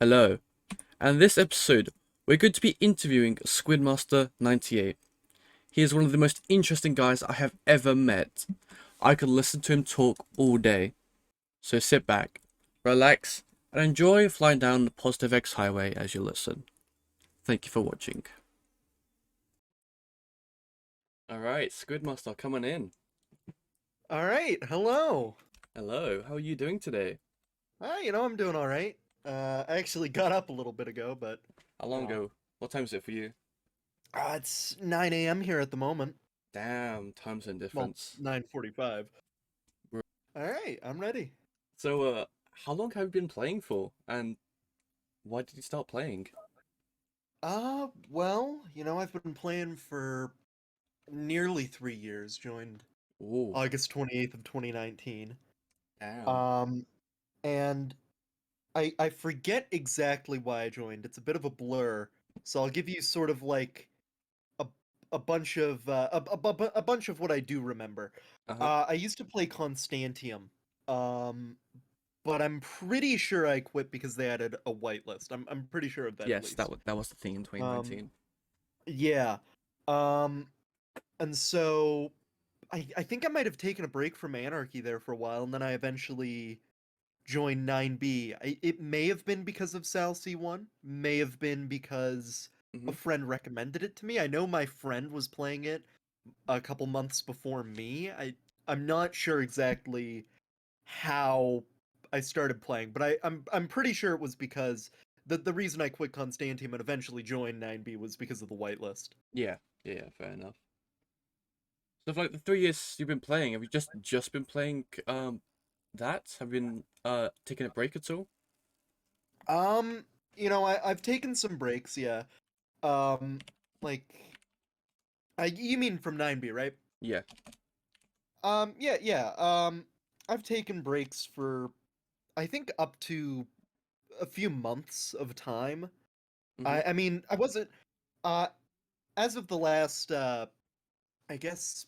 Hello, and this episode we're going to be interviewing Squidmaster98. He is one of the most interesting guys I have ever met. I could listen to him talk all day. So sit back, relax, and enjoy flying down the Positive X highway as you listen. Thank you for watching. Alright, Squidmaster, coming in. All right, hello. Hello, how are you doing today? I'm doing all right. I actually got up a little bit ago, but How you long know, ago? What time is it for you? it's 9 a.m. here at the moment. Damn, time zone Well, difference. 9:45. Bro. All right, I'm ready. How long have you been playing for? And why did you start playing? I've been playing for nearly 3 years. Joined Ooh, August 28th of 2019. damn. Um, and I forget exactly why I joined. It's a bit of a blur, so I'll give you sort of like a a bunch of a bunch of what I do remember. Uh-huh. I used to play Constantium, um, but I'm pretty sure I quit because they added a whitelist. I'm pretty sure of that at Yes, least. that was the thing in Um, 2019. yeah. Um, and so I think I might have taken a break from Anarchy there for a while, and then I eventually joined 9B. It may have been because of Sal C1, may have been because Hmm. a friend recommended it to me. I know my friend was playing it a couple months before me. I'm not sure exactly how I started playing, but I'm pretty sure it was because the reason I quit Constantium and eventually joined 9B was because of the whitelist. Yeah, yeah, fair enough. So for like the 3 years you've been playing, have you just been playing that? Have you been taking a break at all? Um, I've taken some breaks, yeah. Um, like you mean from 9B, right? Yeah. Yeah. I've taken breaks for I think up to a few months of time. Hmm. I mean, I wasn't uh as of the last I guess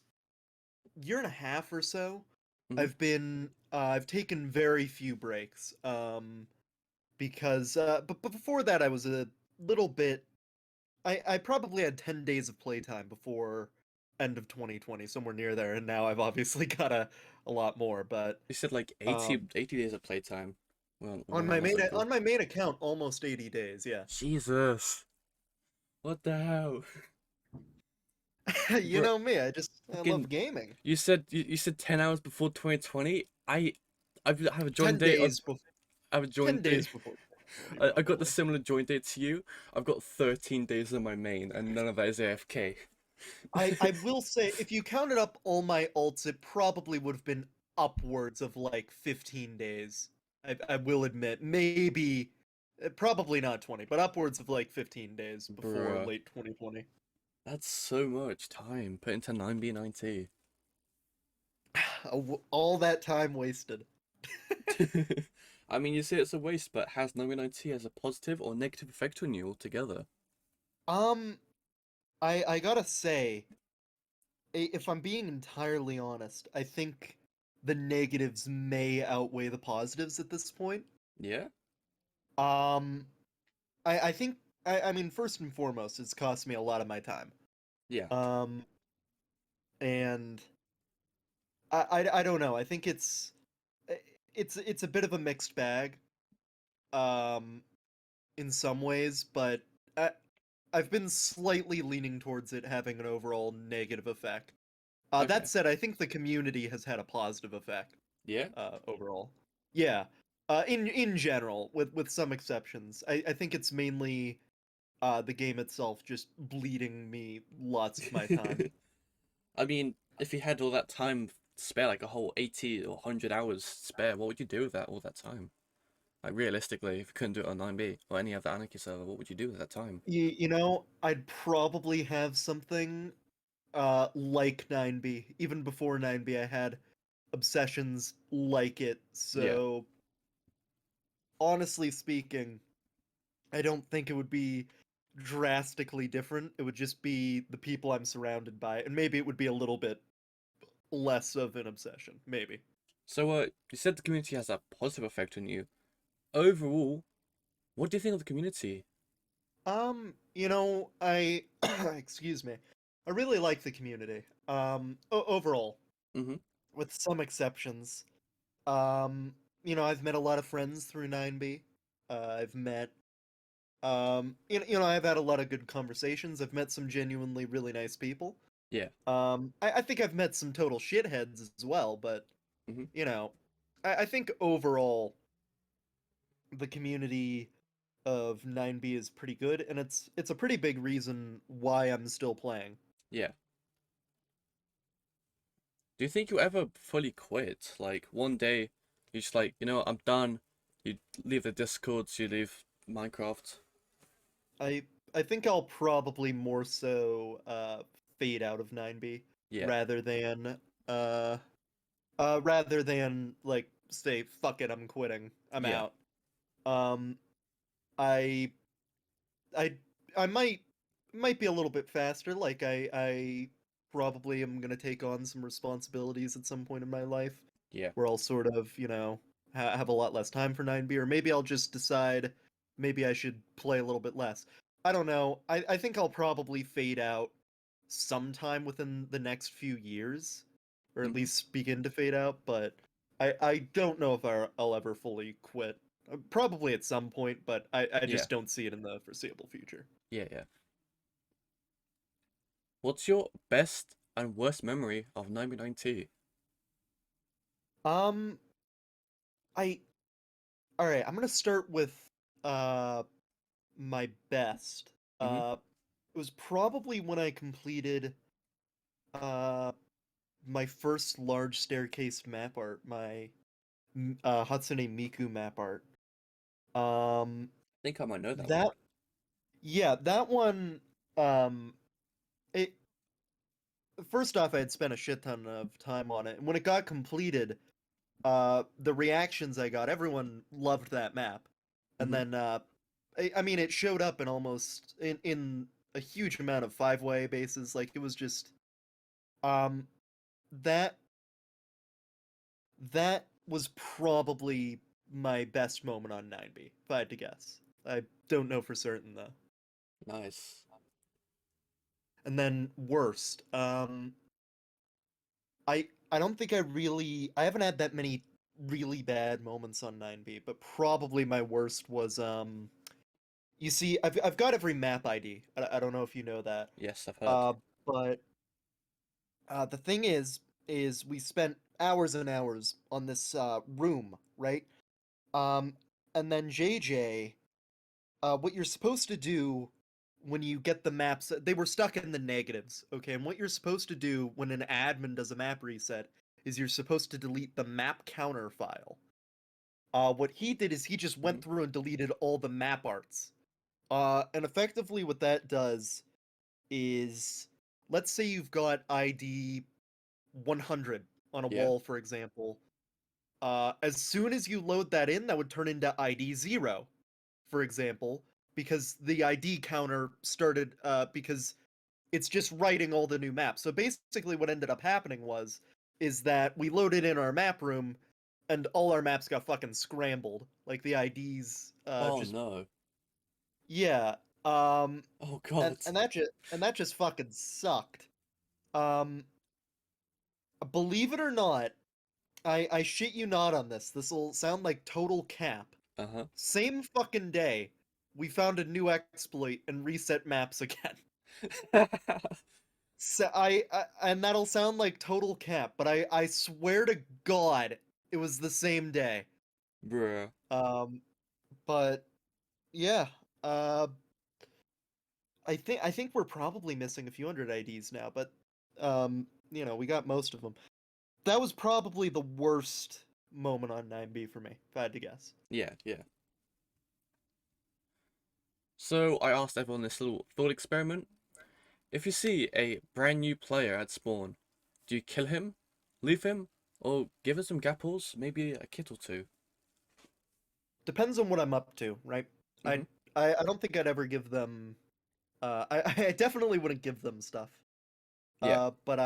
year and a half or so, Hmm. I've taken very few breaks. Because but before that I was a little bit I probably had 10 days of playtime before end of 2020, somewhere near there, and now I've obviously got a lot more, but You said like um 80 days of playtime on when I was looking. on my main account almost 80 days, yeah. Jesus. What the hell? You Bro, know me, I love fucking gaming. you said 10 hours before 2020. I have a joint 10 date on days before I have a 10 joint date. days before 2020 I got the probably. similar joint date to you. I've got 13 days on my main, and none of that is AFK. I will say if you counted up all my ults it probably would have been upwards of like 15 days. I will admit, maybe probably not 20, but upwards of like 15 days before Bruh, late 2020. that's so much time put into 9B90. All that time wasted. I mean, you say it's a waste, but has 9B90 as a positive or negative effect on you altogether? Um, I gotta say, if I'm being entirely honest, I think the negatives may outweigh the positives at this point. Yeah? Um, I think I mean first and foremost, it's cost me a lot of my time. Yeah. Um, and I don't know. I think it's a bit of a mixed bag. Um, in some ways, but I, I've been slightly leaning towards it having an overall negative effect. That Okay. said, I think the community has had a positive effect Yeah? overall. Yeah, in general, with some exceptions. I think it's mainly the game itself just bleeding me lots of my time. I mean, if you had all that time spare, like a whole 80 or 100 hours spare, what would you do with that all that time? Like realistically, if you couldn't do it on 9B or any other Anarchy server, what would you do with that time? I'd probably have something like 9B. Even before 9B, I had obsessions like it. Yeah. So honestly speaking, I don't think it would be drastically different. It would just be the people I'm surrounded by, and maybe it would be a little bit less of an obsession. Maybe. So, you said the community has a positive effect on you. Overall, What do you think of the community? I excuse me. I really like the community. Overall, Mm-hmm. with some exceptions. Um, I've met a lot of friends through 9B. I've met I've had a lot of good conversations. I've met some genuinely really nice people. Yeah. I think I've met some total shitheads as well, but Mm-hmm. you know, I think overall the community of 9B is pretty good, and it's a pretty big reason why I'm still playing. Yeah. Do you think you'll ever fully quit? Like one day, you're just like, I'm done. You leave the Discords, you leave Minecraft. I I think I'll probably more so fade out of 9B Yeah. rather than uh rather than like say fuck it, I'm quitting. I'm Yeah. out. Um I I I might be a little bit faster. Like I probably am gonna take on some responsibilities at some point in my life Yeah. where I'll sort of, have a lot less time for 9B, or maybe I'll just decide maybe I should play a little bit less. I don't know. I think I'll probably fade out sometime within the next few years, or at Mm-hmm. least begin to fade out, but I don't know if I'll ever fully quit. Probably at some point, but I Yeah. just don't see it in the foreseeable future. Yeah. Yeah. What's your best and worst memory of 99T? Um, I all right. I'm gonna start with uh my best. Mm-hmm. It was probably when I completed uh my first large staircase map art, my Hatsune Miku map art. Um, I think I might know that one. that yeah, that one. Um, it first off, I had spent a shit ton of time on it, and when it got completed, the reactions I got, everyone loved that map, and Mm-hmm. then I mean, it showed up in almost in a huge amount of five-way bases. Like it was just um that that was probably my best moment on 9B, if I had to guess. I don't know for certain though. Nice. And then worst. I don't think I haven't had that many really bad moments on 9B, but probably my worst was you see I've got every map ID. I don't know if you know that. Yes, I've heard. Uh but the thing is we spent hours and hours on this room, right? Um and then JJ, what you're supposed to do when you get the maps, they were stuck in the negatives, okay? And what you're supposed to do when an admin does a map reset is you're supposed to delete the map counter file. What he did is he just Mm-hmm. went through and deleted all the map arts. And effectively what that does is, let's say you've got ID 100 on a Yeah. wall, for example. As soon as you load that in, that would turn into ID 0, for example, because the ID counter started, because it's just writing all the new maps. So basically what ended up happening is that we loaded in our map room and all our maps got fucking scrambled. Like the IDs Oh just no. yeah. Um Oh and God. that just fucking sucked. Um Believe it or not, I shit you not on this. This will sound like total cap. Uh-huh. Same fucking day, we found a new exploit and reset maps again. So and that'll sound like total cap, but I swear to God, it was the same day. Bruh. Um, but yeah, uh, I think we're probably missing a few hundred IDs now, but we got most of them. That was probably the worst moment on 9B for me, if I had to guess. Yeah, yeah. So I asked everyone this little thought experiment. If you see a brand new player at spawn, do you kill him, leave him, or give him some gapples, maybe a kit or two? Depends on what I'm up to, right? Mm-hmm. I I don't think I'd ever give them. I definitely wouldn't give them stuff. Yeah, But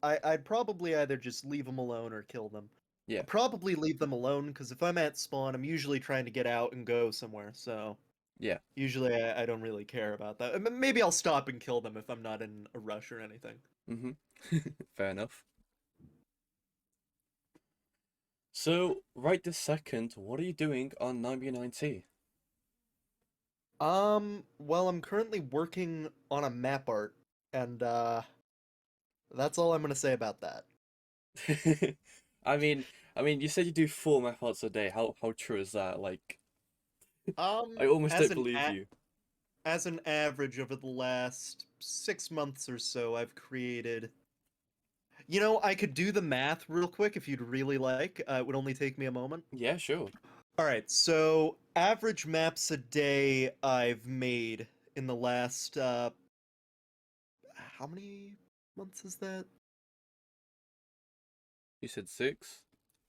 I'd probably either just leave them alone or kill them. yeah, I'll probably leave them alone because if I'm at spawn, I'm usually trying to get out and go somewhere. So Yeah. Usually, I don't really care about that. Maybe I'll stop and kill them if I'm not in a rush or anything. Mm-hmm. Fair enough. So, right this second, what are you doing on 9B90? Well, I'm currently working on a map art, and that's all I'm gonna say about that. I mean, you said you do 4 map arts a day. How true is that? Like, I almost As don't an believe you. as an average over the last 6 months or so, I've created. I could do the math real quick if you'd really like. It would only take me a moment. Yeah, sure. All right, so average maps a day I've made in the last how many months is that? You said 6?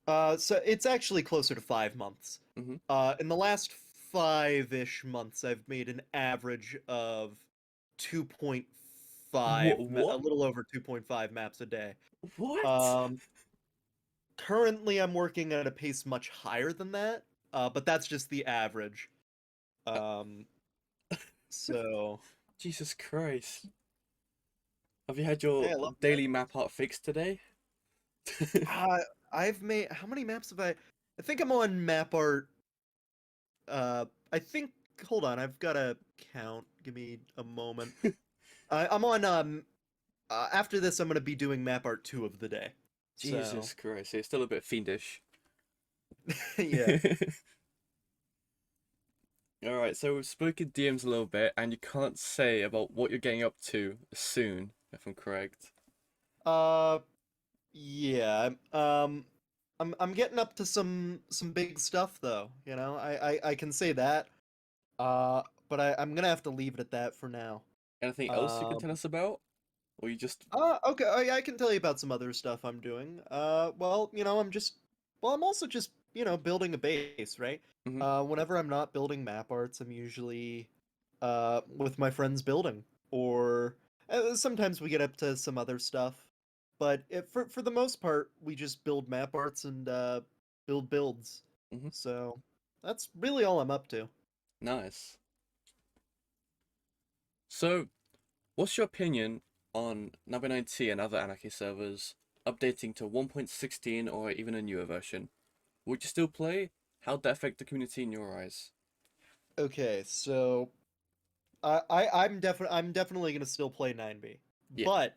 So it's actually closer to 5 months. Mm-hmm. In the last five-ish months, I've made an average of 2.5, a What? little over 2.5 maps a day. What? Um, Currently, I'm working at a pace much higher than that, but that's just the average. Uh, Um, so Jesus Christ. Have you had your hey, I love daily mapping. map art fixed today? Uh, I've made how many maps have I? I think I'm on map art. I think. Hold on, I've got to count. Give me a moment. I'm on. After this, I'm gonna be doing map art 2 of the day. So Jesus Christ, it's still a bit fiendish. yeah. Alright, so we've spoken DMs a little bit, and you can't say about what you're getting up to soon, if I'm correct. Uh, yeah. I'm getting up to some big stuff though. I can say that. But I'm gonna have to leave it at that for now. Anything else you can Um. tell us about? Or you just. Okay. Oh, yeah, I can tell you about some other stuff I'm doing. Well, I'm also just, building a base, right? Hmm. Whenever I'm not building map arts, I'm usually, with my friends building, or sometimes we get up to some other stuff. But for the most part, we just build map arts and build builds. Hmm. So that's really all I'm up to. Nice. So, what's your opinion on Number 90 and other Anarchy servers updating to 1.16 or even a newer version? Would you still play? How'd that affect the community in your eyes? Okay, so I'm definitely gonna still play 9B, Yeah. but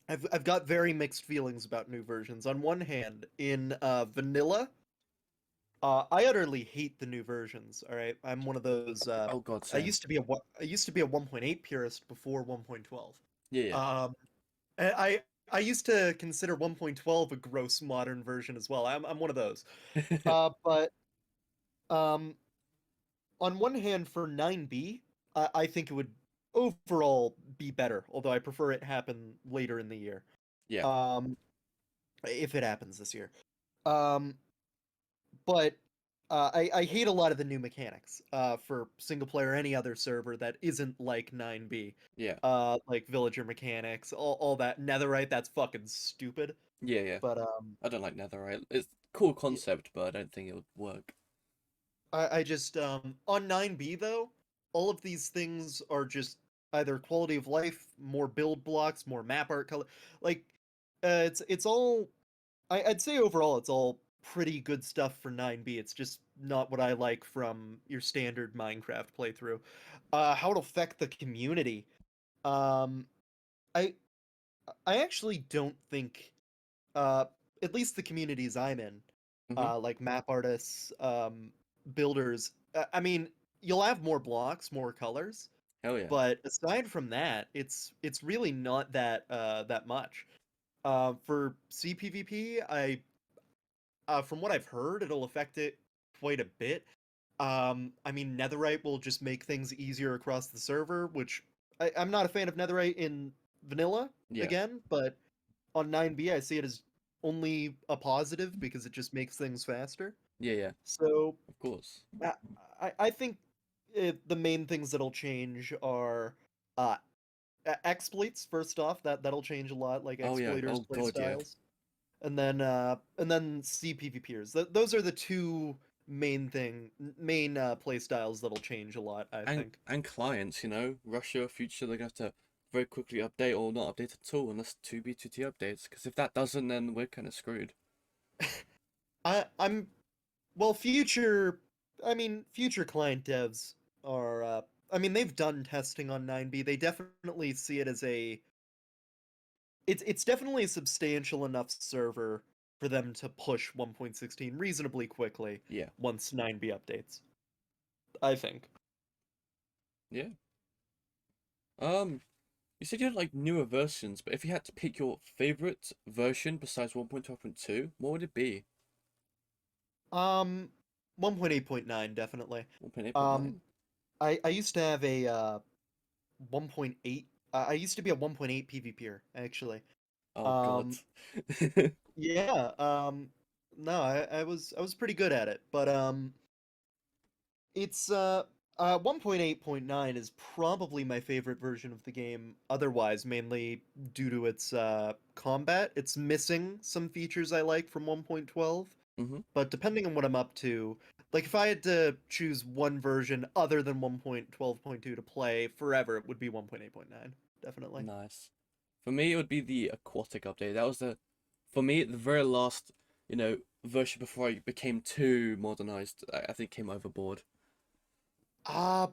I've got very mixed feelings about new versions. On one hand, in vanilla, I utterly hate the new versions. All right, I'm one of those. Oh god, I same. used to be a 1.8 purist before 1.12. Yeah, Um, and I used to consider 1.12 a gross modern version as well. I'm one of those. yeah. But um, on one hand, for 9B, I think it would overall be better. Although I prefer it happen later in the year. Yeah. Um, if it happens this year. Um, but I hate a lot of the new mechanics for single player or any other server that isn't like 9B. Yeah. Like villager mechanics, all that netherite. That's fucking stupid. Yeah, yeah. But I don't like Netherite. It's a cool y- concept, but I don't think it would work. I just on 9B though, all of these things are just either quality of life, more build blocks, more map art color. Like, it's all I'd say overall it's all pretty good stuff for 9B. It's just not what I like from your standard Minecraft playthrough. How it affect the community. Um, I I actually don't think uh at least the communities I'm in, Hmm. like map artists, builders. I mean, you'll have more blocks, more colors, Hell yeah. but aside from that, it's really not that much. For CPVP, from what I've heard, it'll affect it quite a bit. I mean, Netherite will just make things easier across the server, which I'm not a fan of Netherite in vanilla Yeah. again, but on 9B I see it as only a positive because it just makes things faster. Yeah, yeah. So Of course. I I think the main things that'll change are uh exploits first off. That'll change a lot, like Oh yeah. exploiters Oh god, yeah. playstyles, and then CPvPers. Those are the two main play styles that'll change a lot, I And think. clients, Russia future, they're gonna have to very quickly update or not update at all unless 2B2T updates. Because if that doesn't, then we're kind of screwed. I'm well, future client devs are I mean, they've done testing on 9B. They definitely see it as it's definitely a substantial enough server for them to push 1.16 reasonably quickly Yeah, once 9B updates, I think. yeah. You said you had like newer versions, but if you had to pick your favorite version besides 1.12.2, what would it be? Um 1.8.9 definitely. Um 1.8.9? I used to have a 1.8 I used to be a 1.8 PvPer actually. Oh God. Um yeah, no, I was pretty good at it, but it's 1.8.9 is probably my favorite version of the game otherwise, mainly due to its combat. It's missing some features I like from 1.12, Mm-hmm. but depending on what I'm up to, like if I had to choose one version other than 1.12.2 to play forever, it would be 1.8.9, definitely. Nice. For me, it would be the aquatic update. That was for me, the very last, version before I became too modernized. I think came overboard. Uh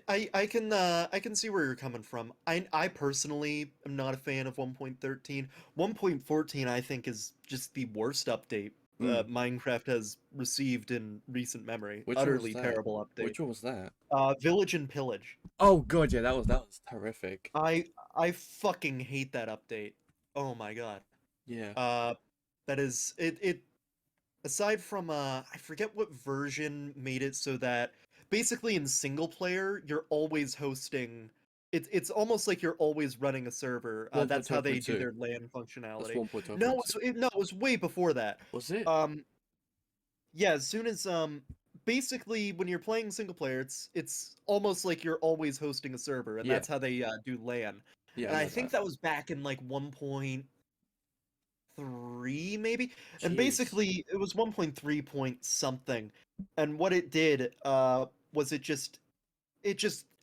I can see where you're coming from. I personally am not a fan of 1.13. 1.14 I think is just the worst update Mm. Minecraft has received in recent memory. Which one was Utterly that? terrible update. Which one was that? Village and Pillage. Oh God, yeah, that was horrific. I fucking hate that update. Oh my god. Yeah. Uh that is it aside from I forget what version made it so that basically in single player you're always hosting it's almost like you're always running a server. That's how they do 1.12.2. their LAN That's functionality. No, 1.12.2. no, it was way before that. Was it? Um yeah, as soon as basically when you're playing single player it's almost like you're always hosting a server, and Yeah. that's how they do LAN. Yeah, I And I know think that. that was back in like 1.3 maybe, and Jeez. basically it was 1.3 point something, and what it did was it just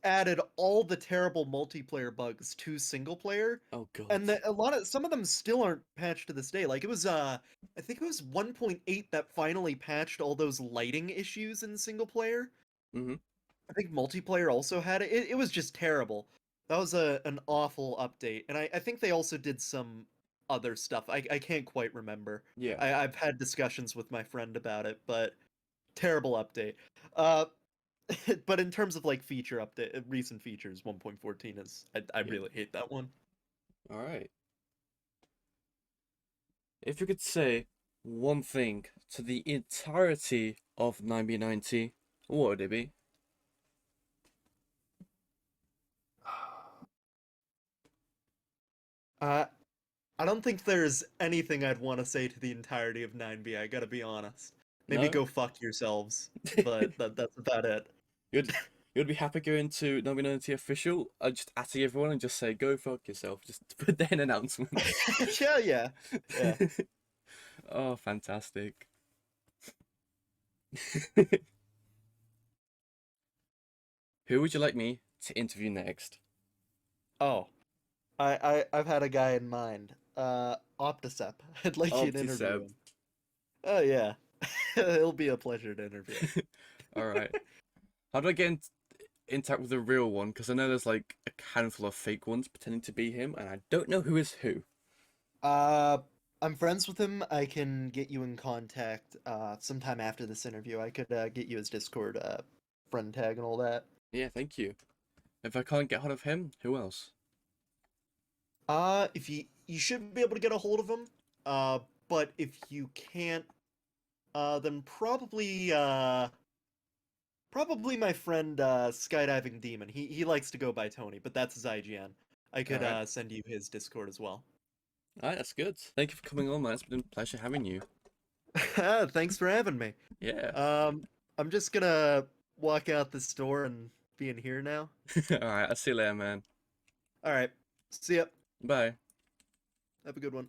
added all the terrible multiplayer bugs to single player, Oh God. and a lot of some of them still aren't patched to this day. Like it was I think it was 1.8 that finally patched all those lighting issues in single player. Mm-hmm. I think multiplayer also had it. It was just terrible. That was an awful update, and I think they also did some other stuff. I can't quite remember. Yeah. I've had discussions with my friend about it, but terrible update. Uh, but in terms of like feature update, recent features, 1.14 is I Yeah. really hate that one. All right. If you could say one thing to the entirety of 9B90, what would it be? Uh, I don't think there's anything I'd want to say to the entirety of 9B. I gotta be honest. Maybe No? go fuck yourselves, but that's about it. You'd you'd be happy going to 9B90 official, just atting everyone and just say, go fuck yourself. Just put that in announcements. Yeah, yeah, yeah. Oh, fantastic. Who would you like me to interview next? Oh, I've had a guy in mind. Opticep. I'd like you to interview Optiseb. him. Oh yeah, it'll be a pleasure to interview him. All right. How do I get in touch with the real one? Because I know there's like a handful of fake ones pretending to be him, and I don't know who is who. Uh, I'm friends with him. I can get you in contact. Sometime after this interview, I could get you his Discord friend tag and all that. Yeah, thank you. If I can't get hold of him, who else? If you should be able to get a hold of him. But if you can't, then probably my friend Skydiving Demon. He likes to go by Tony, but that's his IGN. I All could right. send you his Discord as well. All right, that's good. Thank you for coming on, man. It's been a pleasure having you. Thanks for having me. Yeah. I'm just gonna walk out this door and be in here now. All right. I'll see you later, man. All right. See ya. Bye. Have a good one.